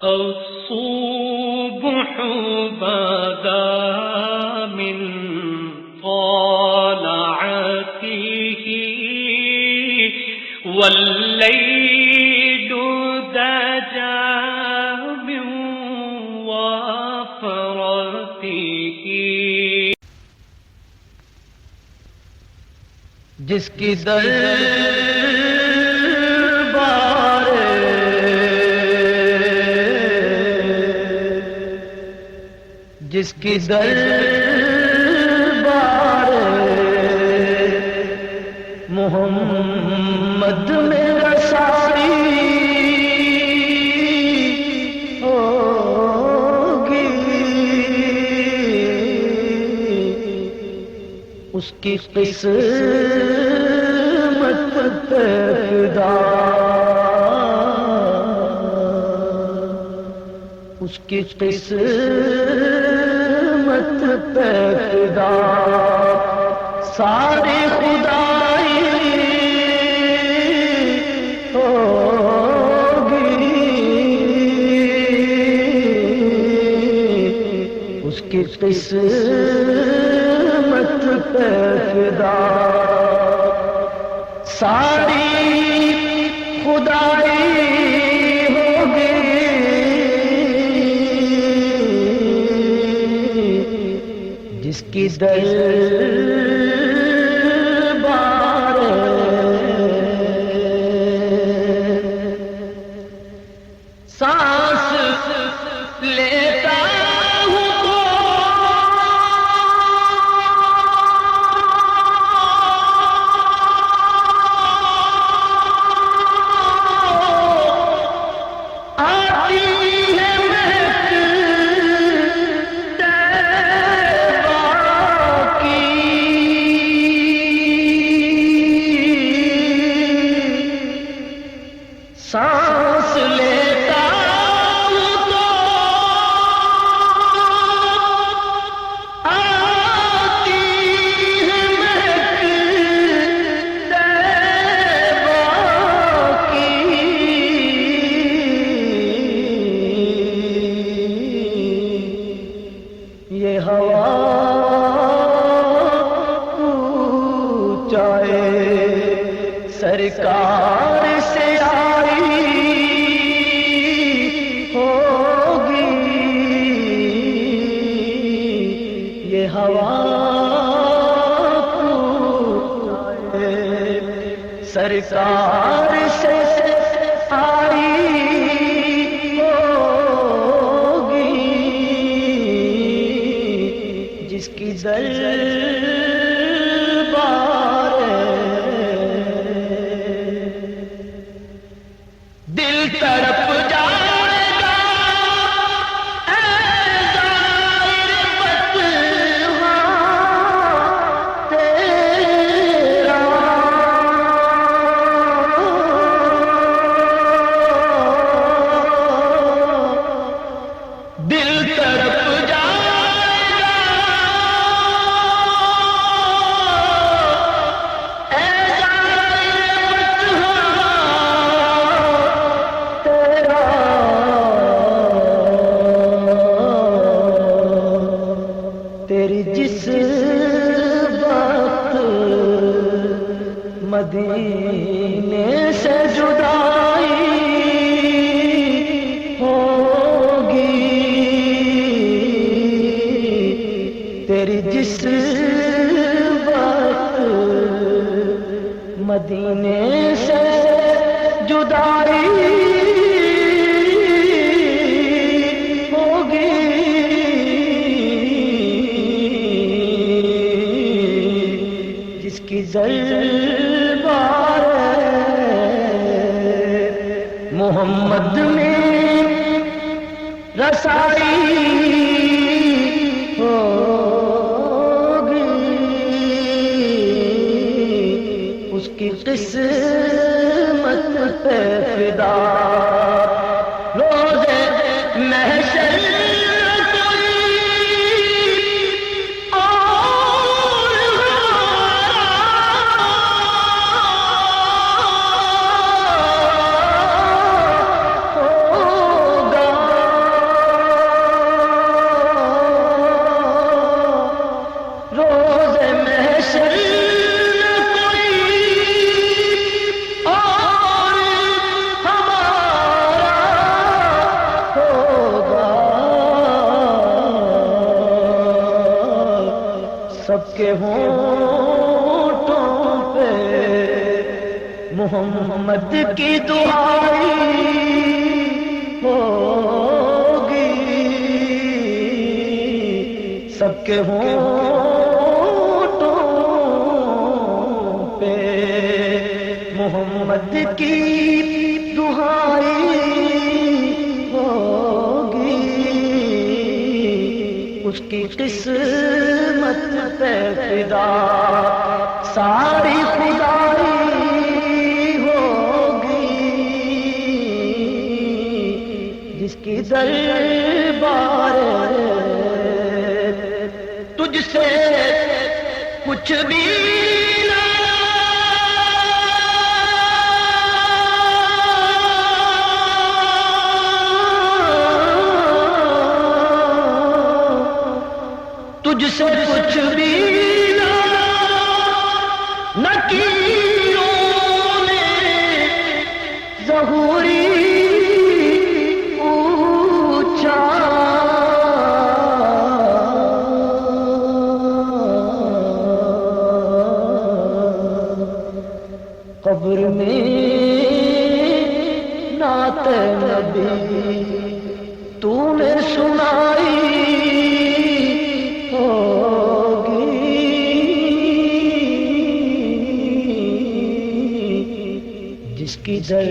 الصبح بدا من طلعته والليل دجا من وفرته جس کی دربار جس کی دربار محمد میں رسائی ہوگی، اس کی قسمت پیدا، اس کی قسمت پیدا ساری خدائی ہوگی، اس کی قسمت پیدا ساری خدائی ہوگی، جس کی دربار سانس لیتا ہوں تو آتی ہے مہک سانس لیتا ہوں تو آتی ہے مہک طیبہ کی، یہ ہوا چاہے سرکار سے ہوا سرکار سے آئی ہوگی، جس کی دربار دل تڑپ جس وقت مدینے سے جدائی ہوگی، تیری جس وقت مدینے سے جدائی کی دربار محمد میں رسائی ہوگی، اس کی قسمت پہ فدا روزے محشر ہوگا، کے ہونٹوں پہ محمد کی دعائی ہوگی، سب کے ہونٹوں پہ محمد کی دعائی ہوگی، اس کی قسمت پہ فدا ساری خدائی ہوگی، جس کی دربار تجھ سے کچھ بھی تجھ سے کچھ بھی نکیروں نے ظہوری پوچھا، قبر میں نعت نبی تو نے سنائی جس کی در